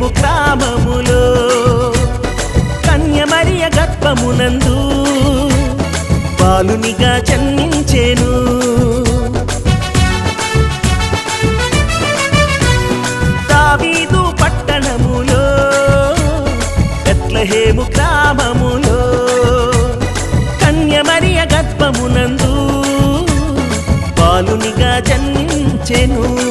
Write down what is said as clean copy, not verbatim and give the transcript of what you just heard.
బెత్లెహేము గ్రామములో కన్యమరియ గర్భమునందు బాలునిగా జన్మించెను. దావీదు పట్టణములో బెత్లెహేము గ్రామములో కన్యమరియ గర్భమునందు బాలునిగా జన్మించెను.